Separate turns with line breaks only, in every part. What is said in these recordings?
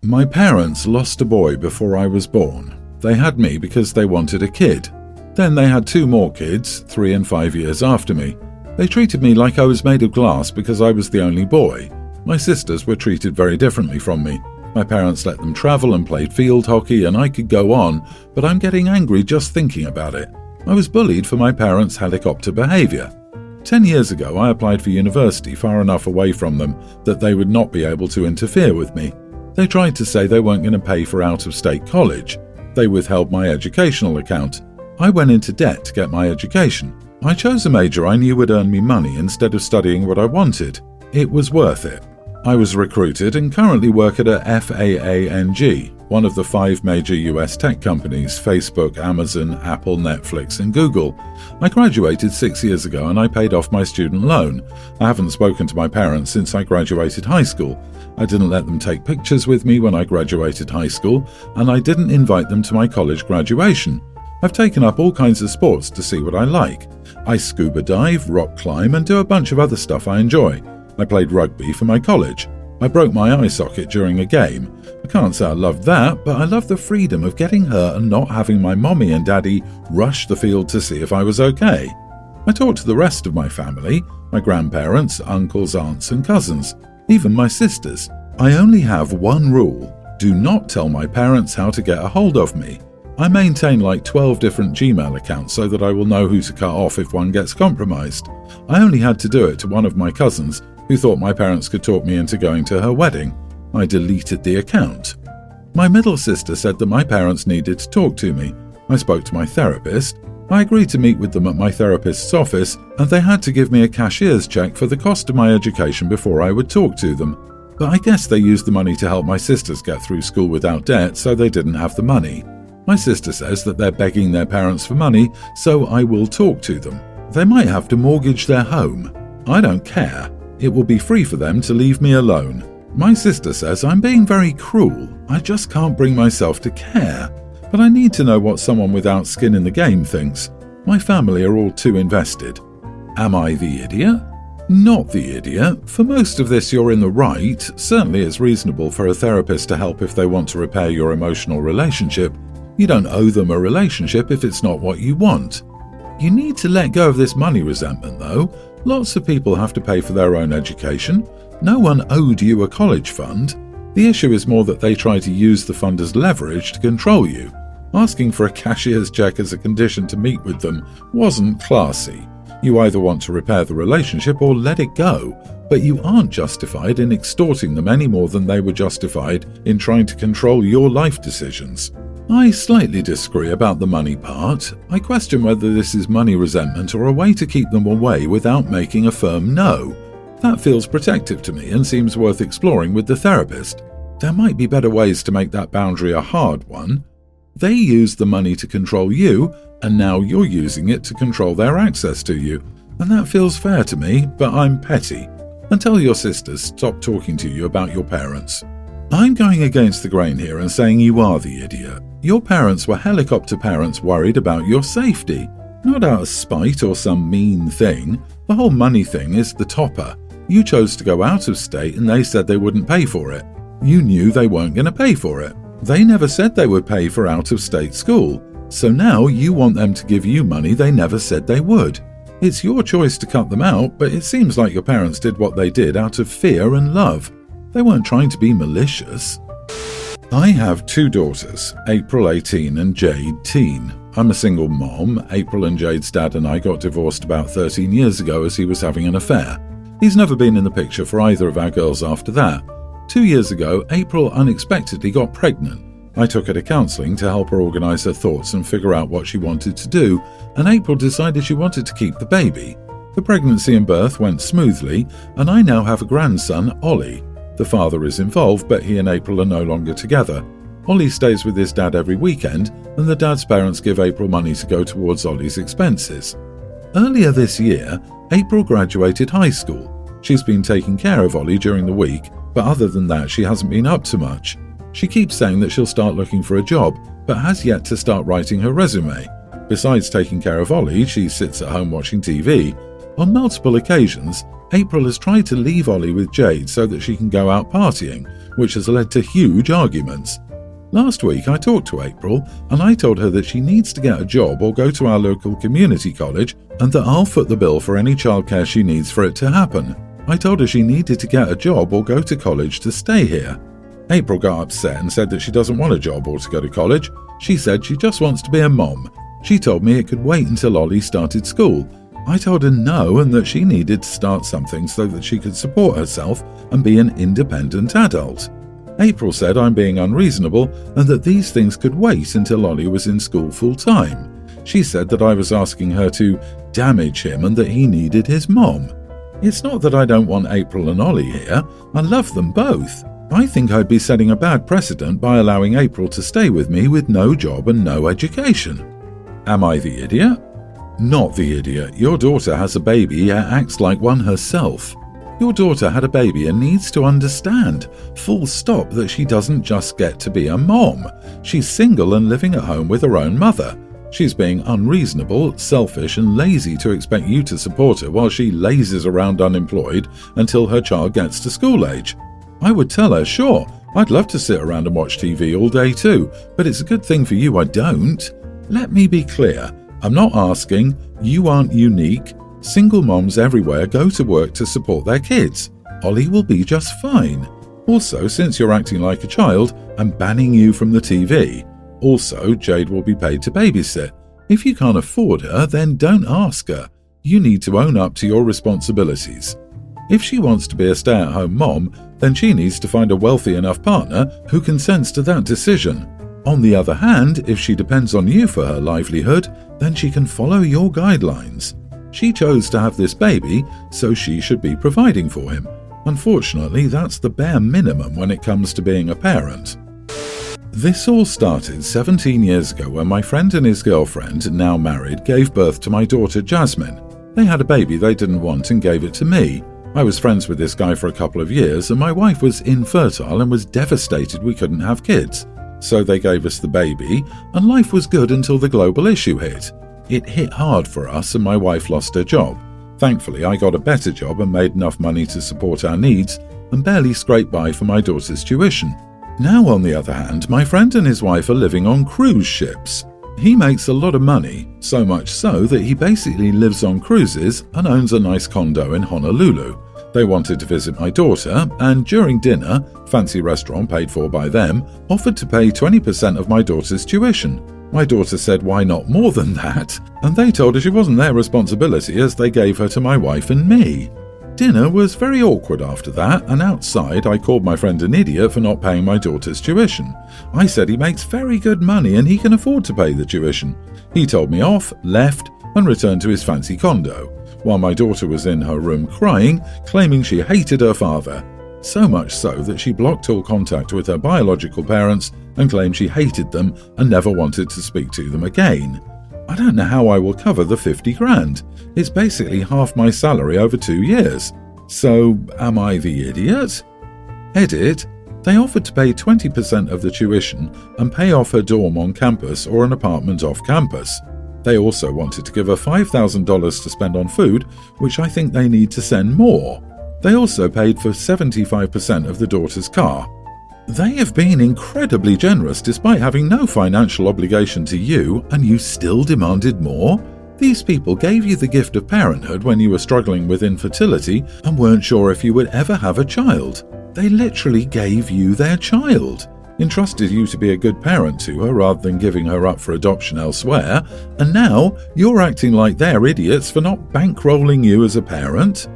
My parents lost a boy before I was born. They had me because they wanted a kid. Then they had 2 more kids, 3 and 5 years after me. They treated me like I was made of glass because I was the only boy. My sisters were treated very differently from me. My parents let them travel and played field hockey, and I could go on, but I'm getting angry just thinking about it. I was bullied for my parents' helicopter behaviour. 10 years ago, I applied for university far enough away from them that they would not be able to interfere with me. They tried to say they weren't going to pay for out-of-state college. They withheld my educational account. I went into debt to get my education. I chose a major I knew would earn me money instead of studying what I wanted. It was worth it. I was recruited and currently work at a FAANG, one of the 5 major US tech companies: Facebook, Amazon, Apple, Netflix, and Google. I graduated 6 years ago and I paid off my student loan. I haven't spoken to my parents since I graduated high school. I didn't let them take pictures with me when I graduated high school, and I didn't invite them to my college graduation. I've taken up all kinds of sports to see what I like. I scuba dive, rock climb, and do a bunch of other stuff I enjoy. I played rugby for my college. I broke my eye socket during a game. I can't say I loved that, but I love the freedom of getting hurt and not having my mommy and daddy rush the field to see if I was okay. I talked to the rest of my family, my grandparents, uncles, aunts, and cousins, even my sisters. I only have one rule: do not tell my parents how to get a hold of me. I maintain like 12 different Gmail accounts so that I will know who to cut off if one gets compromised. I only had to do it to one of my cousins who thought my parents could talk me into going to her wedding. I deleted the account. My middle sister said that my parents needed to talk to me. I spoke to my therapist. I agreed to meet with them at my therapist's office, and they had to give me a cashier's check for the cost of my education before I would talk to them. But I guess they used the money to help my sisters get through school without debt, so they didn't have the money. My sister says that they're begging their parents for money, so I will talk to them. They might have to mortgage their home. I don't care. It will be free for them to leave me alone. My sister says I'm being very cruel. I just can't bring myself to care. But I need to know what someone without skin in the game thinks. My family are all too invested. Am I the idiot? Not the idiot. For most of this you're in the right. Certainly it's reasonable for a therapist to help if they want to repair your emotional relationship. You don't owe them a relationship if it's not what you want. You need to let go of this money resentment though. Lots of people have to pay for their own education. No one owed you a college fund. The issue is more that they try to use the fund as leverage to control you. Asking for a cashier's check as a condition to meet with them wasn't classy. You either want to repair the relationship or let it go, but you aren't justified in extorting them any more than they were justified in trying to control your life decisions. I slightly disagree about the money part. I question whether this is money resentment or a way to keep them away without making a firm no. That feels protective to me and seems worth exploring with the therapist. There might be better ways to make that boundary a hard one. They use the money to control you, and now you're using it to control their access to you. And that feels fair to me, but I'm petty. And tell your sisters stop talking to you about your parents. I'm going against the grain here and saying you are the idiot. Your parents were helicopter parents worried about your safety. Not out of spite or some mean thing. The whole money thing is the topper. You chose to go out of state and they said they wouldn't pay for it. You knew they weren't going to pay for it. They never said they would pay for out-of-state school. So now you want them to give you money they never said they would. It's your choice to cut them out, but it seems like your parents did what they did out of fear and love. They weren't trying to be malicious. I have 2 daughters, April 18 and Jade teen. I'm a single mom. April and Jade's dad and I got divorced about 13 years ago as he was having an affair. He's never been in the picture for either of our girls after that. 2 years ago, April unexpectedly got pregnant. I took her to counselling to help her organise her thoughts and figure out what she wanted to do, and April decided she wanted to keep the baby. The pregnancy and birth went smoothly, and I now have a grandson, Ollie. The father is involved, but he and April are no longer together. Ollie stays with his dad every weekend, and the dad's parents give April money to go towards Ollie's expenses. Earlier this year, April graduated high school. She's been taking care of Ollie during the week, but other than that she hasn't been up to much. She keeps saying that she'll start looking for a job, but has yet to start writing her resume. Besides taking care of Ollie, she sits at home watching TV. On multiple occasions, April has tried to leave Ollie with Jade so that she can go out partying, which has led to huge arguments. Last week I talked to April and I told her that she needs to get a job or go to our local community college and that I'll foot the bill for any childcare she needs for it to happen. I told her she needed to get a job or go to college to stay here. April got upset and said that she doesn't want a job or to go to college. She said she just wants to be a mom. She told me it could wait until Ollie started school. I told her no and that she needed to start something so that she could support herself and be an independent adult. April said I'm being unreasonable and that these things could wait until Ollie was in school full-time. She said that I was asking her to damage him and that he needed his mom. It's not that I don't want April and Ollie here. I love them both. I think I'd be setting a bad precedent by allowing April to stay with me with no job and no education. Am I the idiot? Not the idiot. Your daughter has a baby yet acts like one herself. Your daughter had a baby and needs to understand, full stop, that she doesn't just get to be a mom. She's single and living at home with her own mother. She's being unreasonable, selfish and lazy to expect you to support her while she lazes around unemployed until her child gets to school age. I would tell her, sure, I'd love to sit around and watch TV all day too, but it's a good thing for you I don't. Let me be clear, I'm not asking, you aren't unique. Single moms everywhere go to work to support their kids. Ollie will be just fine. Also, since you're acting like a child, I'm banning you from the TV. Also, Jade will be paid to babysit. If you can't afford her, then don't ask her. You need to own up to your responsibilities. If she wants to be a stay-at-home mom, then she needs to find a wealthy enough partner who consents to that decision. On the other hand, if she depends on you for her livelihood, then she can follow your guidelines. She chose to have this baby, so she should be providing for him. Unfortunately, that's the bare minimum when it comes to being a parent. This all started 17 years ago when my friend and his girlfriend, now married, gave birth to my daughter Jasmine. They had a baby they didn't want and gave it to me. I was friends with this guy for a couple of years and my wife was infertile and was devastated we couldn't have kids. So they gave us the baby and life was good until the global issue hit. It hit hard for us and my wife lost her job. Thankfully, I got a better job and made enough money to support our needs and barely scraped by for my daughter's tuition. Now, on the other hand, my friend and his wife are living on cruise ships. He makes a lot of money, so much so that he basically lives on cruises and owns a nice condo in Honolulu. They wanted to visit my daughter, and during dinner, fancy restaurant paid for by them, offered to pay 20% of my daughter's tuition. My daughter said why not more than that, and they told her she wasn't their responsibility as they gave her to my wife and me. Dinner was very awkward after that, and outside I called my friend an idiot for not paying my daughter's tuition. I said he makes very good money and he can afford to pay the tuition. He told me off, left, and returned to his fancy condo, while my daughter was in her room crying, claiming she hated her father. So much so that she blocked all contact with her biological parents and claimed she hated them and never wanted to speak to them again. I don't know how I will cover the 50 grand. It's basically half my salary over 2 years. So, am I the idiot? Edit. They offered to pay 20% of the tuition and pay off her dorm on campus or an apartment off campus. They also wanted to give her $5,000 to spend on food, which I think they need to send more. They also paid for 75% of the daughter's car. They have been incredibly generous despite having no financial obligation to you, and you still demanded more? These people gave you the gift of parenthood when you were struggling with infertility and weren't sure if you would ever have a child. They literally gave you their child, entrusted you to be a good parent to her rather than giving her up for adoption elsewhere, and now you're acting like they're idiots for not bankrolling you as a parent?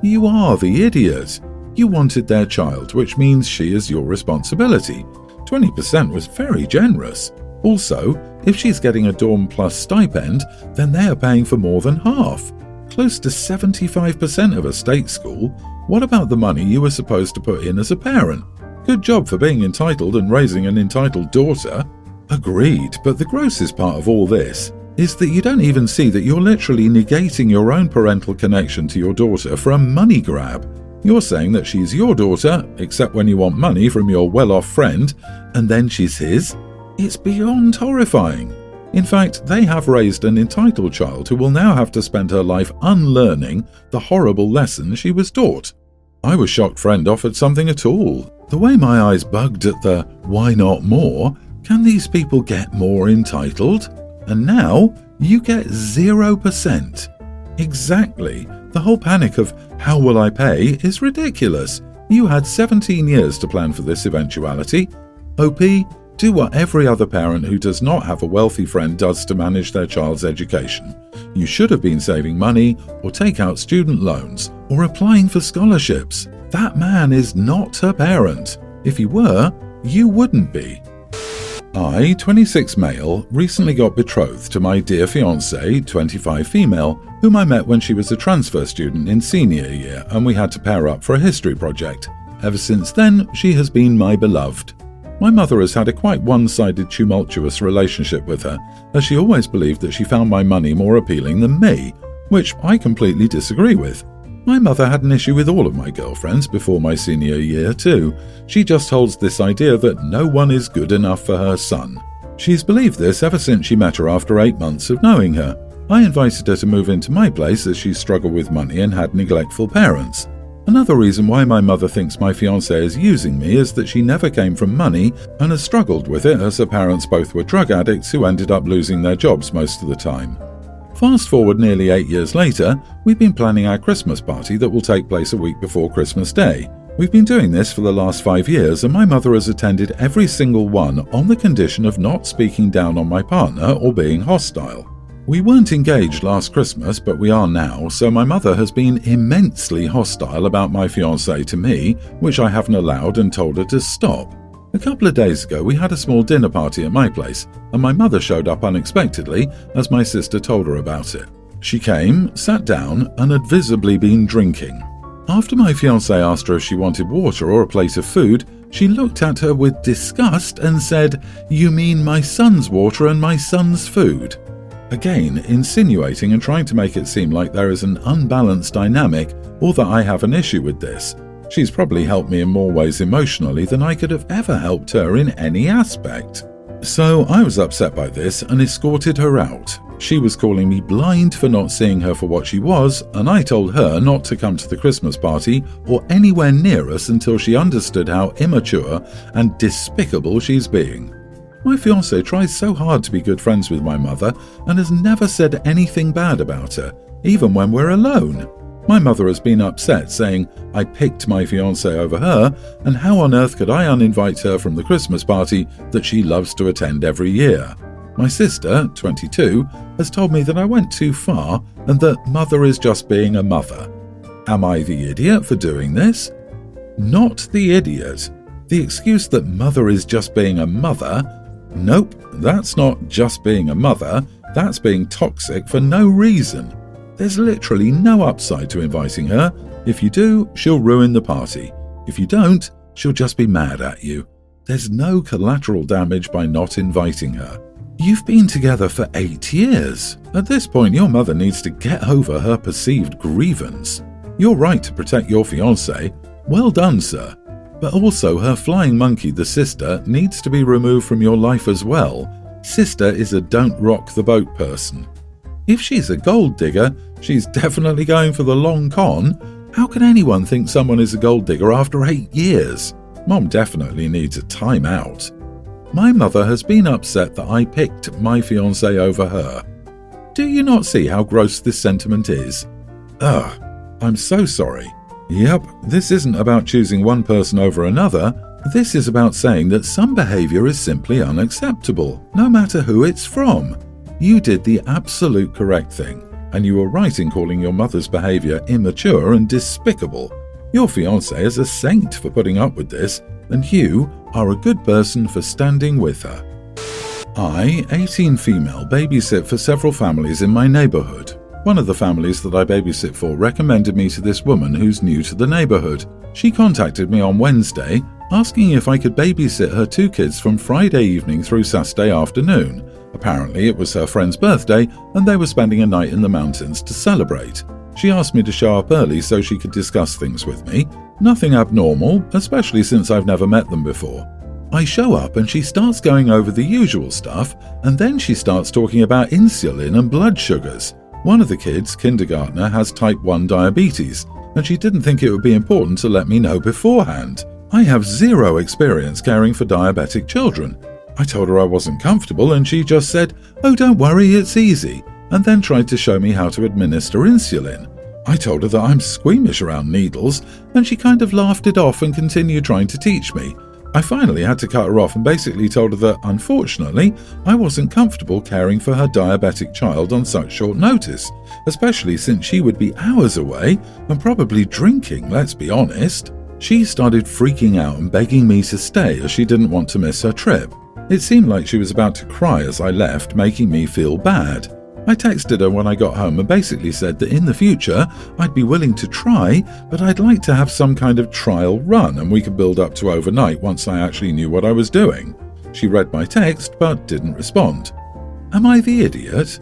You are the idiot. You wanted their child, which means she is your responsibility. 20% was very generous. Also, if she's getting a dorm plus stipend, then they are paying for more than half. Close to 75% of a state school. What about the money you were supposed to put in as a parent? Good job for being entitled and raising an entitled daughter. Agreed, but the grossest part of all this is that you don't even see that you're literally negating your own parental connection to your daughter for a money grab. You're saying that she's your daughter, except when you want money from your well-off friend, and then she's his? It's beyond horrifying. In fact, they have raised an entitled child who will now have to spend her life unlearning the horrible lessons she was taught. I was shocked friend offered something at all. The way my eyes bugged at the why not more, can these people get more entitled? And now you get 0%. Exactly. The whole panic of how will I pay is ridiculous. You had 17 years to plan for this eventuality. OP, do what every other parent who does not have a wealthy friend does to manage their child's education. You should have been saving money or take out student loans or applying for scholarships. That man is not a parent. If he were, you wouldn't be. I, 26 male, recently got betrothed to my dear fiancée, 25 female, whom I met when she was a transfer student in senior year and we had to pair up for a history project. Ever since then, she has been my beloved. My mother has had a quite one-sided tumultuous relationship with her, as she always believed that she found my money more appealing than me, which I completely disagree with. My mother had an issue with all of my girlfriends before my senior year too. She just holds this idea that no one is good enough for her son. She's believed this ever since she met her after 8 months of knowing her. I invited her to move into my place as she struggled with money and had neglectful parents. Another reason why my mother thinks my fiancé is using me is that she never came from money and has struggled with it as her parents both were drug addicts who ended up losing their jobs most of the time. Fast forward nearly 8 years later, we've been planning our Christmas party that will take place a week before Christmas Day. We've been doing this for the last 5 years and my mother has attended every single one on the condition of not speaking down on my partner or being hostile. We weren't engaged last Christmas, but we are now, so my mother has been immensely hostile about my fiancé to me, which I haven't allowed and told her to stop. A couple of days ago, we had a small dinner party at my place, and my mother showed up unexpectedly as my sister told her about it. She came, sat down, and had visibly been drinking. After my fiancé asked her if she wanted water or a plate of food, she looked at her with disgust and said, "You mean my son's water and my son's food?" Again, insinuating and trying to make it seem like there is an unbalanced dynamic or that I have an issue with this. She's probably helped me in more ways emotionally than I could have ever helped her in any aspect. So I was upset by this and escorted her out. She was calling me blind for not seeing her for what she was, and I told her not to come to the Christmas party or anywhere near us until she understood how immature and despicable she's being. My fiancé tries so hard to be good friends with my mother and has never said anything bad about her, even when we're alone. My mother has been upset, saying I picked my fiancé over her, and how on earth could I uninvite her from the Christmas party that she loves to attend every year? My sister, 22, has told me that I went too far and that mother is just being a mother. Am I the idiot for doing this? Not the idiot. The excuse that mother is just being a mother? Nope, that's not just being a mother, that's being toxic for no reason. There's literally no upside to inviting her. If you do, she'll ruin the party. If you don't, she'll just be mad at you. There's no collateral damage by not inviting her. You've been together for 8 years. At this point, your mother needs to get over her perceived grievance. You're right to protect your fiancé. Well done, sir. But also her flying monkey, the sister, needs to be removed from your life as well. Sister is a don't rock the boat person. If she's a gold digger, she's definitely going for the long con. How can anyone think someone is a gold digger after 8 years? Mom definitely needs a time out. My mother has been upset that I picked my fiancé over her. Do you not see how gross this sentiment is? Ugh, I'm so sorry. Yep, this isn't about choosing one person over another. This is about saying that some behavior is simply unacceptable, no matter who it's from. You did the absolute correct thing, and you were right in calling your mother's behavior immature and despicable. Your fiancé is a saint for putting up with this, and you are a good person for standing with her. I, 18 female, babysit for several families in my neighborhood. One of the families that I babysit for recommended me to this woman who's new to the neighborhood. She contacted me on Wednesday, asking if I could babysit her 2 kids from Friday evening through Saturday afternoon. Apparently it was her friend's birthday and they were spending a night in the mountains to celebrate. She asked me to show up early so she could discuss things with me. Nothing abnormal, especially since I've never met them before. I show up and she starts going over the usual stuff, and then she starts talking about insulin and blood sugars. One of the kids, kindergartner, has type 1 diabetes, and she didn't think it would be important to let me know beforehand. I have zero experience caring for diabetic children. I told her I wasn't comfortable and she just said, "Oh, don't worry, it's easy," and then tried to show me how to administer insulin. I told her that I'm squeamish around needles, and she kind of laughed it off and continued trying to teach me. I finally had to cut her off and basically told her that, unfortunately, I wasn't comfortable caring for her diabetic child on such short notice, especially since she would be hours away and probably drinking, let's be honest. She started freaking out and begging me to stay as she didn't want to miss her trip. It seemed like she was about to cry as I left, making me feel bad. I texted her when I got home and basically said that in the future I'd be willing to try, but I'd like to have some kind of trial run and we could build up to overnight once I actually knew what I was doing. She read my text but didn't respond. Am I the idiot?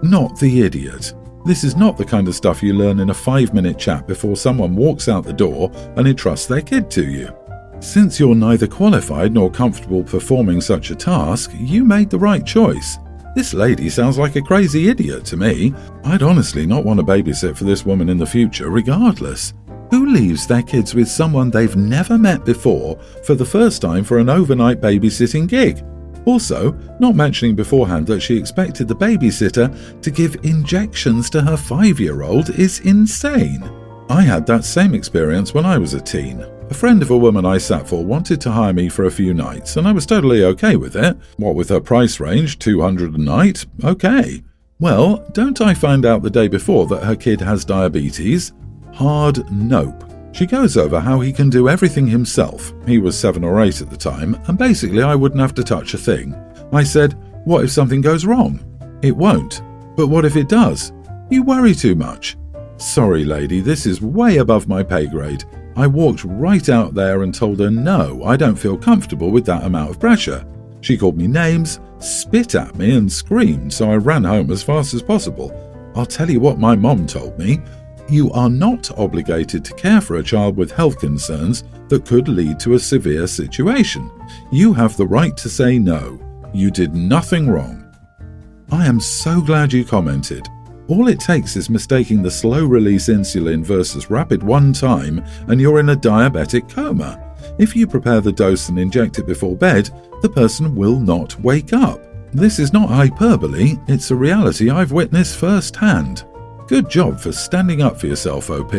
Not the idiot. This is not the kind of stuff you learn in a 5-minute chat before someone walks out the door and entrusts their kid to you. Since you're neither qualified nor comfortable performing such a task, you made the right choice. This lady sounds like a crazy idiot to me. I'd honestly not want to babysit for this woman in the future regardless. Who leaves their kids with someone they've never met before for the first time for an overnight babysitting gig? Also, not mentioning beforehand that she expected the babysitter to give injections to her 5-year-old is insane. I had that same experience when I was a teen. A friend of a woman I sat for wanted to hire me for a few nights, and I was totally okay with it. What with her price range, $200 a night? Okay. Well, don't I find out the day before that her kid has diabetes? Hard nope. She goes over how he can do everything himself. He was 7 or 8 at the time, and basically I wouldn't have to touch a thing. I said, "What if something goes wrong?" "It won't." "But what if it does?" "You worry too much." Sorry, lady, this is way above my pay grade. I walked right out there and told her no, I don't feel comfortable with that amount of pressure. She called me names, spit at me and screamed, so I ran home as fast as possible. I'll tell you what my mom told me. You are not obligated to care for a child with health concerns that could lead to a severe situation. You have the right to say no. You did nothing wrong. I am so glad you commented. All it takes is mistaking the slow-release insulin versus rapid one time and you're in a diabetic coma. If you prepare the dose and inject it before bed, the person will not wake up. This is not hyperbole, it's a reality I've witnessed firsthand. Good job for standing up for yourself, OP.